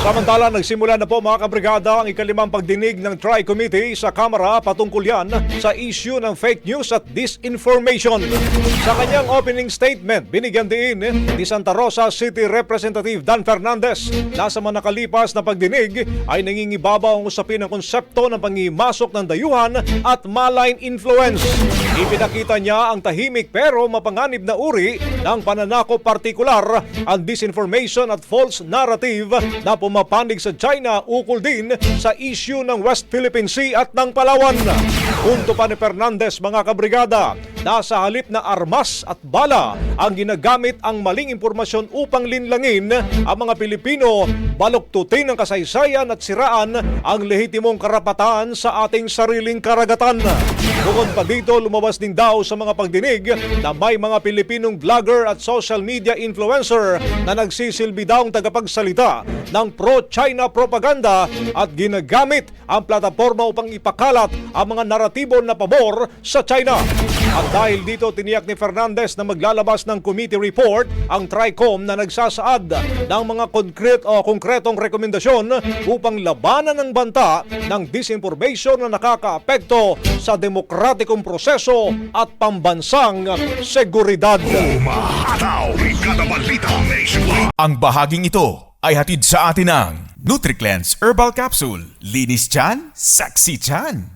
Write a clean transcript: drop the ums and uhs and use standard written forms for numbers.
Samantala, nagsimula na po mga kabrigada ang ikalimang pagdinig ng Tri-Committee sa Kamara patungkol yan sa issue ng fake news at disinformation. Sa kanyang opening statement, binigyan din ni Santa Rosa City Representative Dan Fernandez na sa mga nakalipas na pagdinig ay nangingibabaw ang usapin ng konsepto ng pangimasok ng dayuhan at malign influence. Ipinakita niya ang tahimik pero mapanganib na uri ng pananakop partikular, ang disinformation at false narrative na pumapanig sa China ukol din sa issue ng West Philippine Sea at ng Palawan. Punto pa ni Fernandez mga kabrigada, nasa halip na armas at bala ang ginagamit ang maling impormasyon upang linlangin ang mga Pilipino, baluktutin ang kasaysayan at siraan ang lehitimong karapatan sa ating sariling karagatan. Bukod pa dito, lumabas din daw sa mga pagdinig na may mga Pilipinong vlogger at social media influencer na nagsisilbi daw ang tagapagsalita ng pro-China propaganda at ginagamit ang plataforma upang ipakalat ang mga naratibo na pabor sa China. At dahil dito, tiniyak ni Fernandez na maglalabas ng committee report ang TRICOM na nagsasaad ng mga konkretong rekomendasyon upang labanan ng banta ng disinformation na nakakaapekto sa demokratikong proseso at pambansang seguridad. Ang bahaging ito ay hatid sa atin ng NutriCleanse Herbal Capsule. Linis tiyan, sexy tiyan.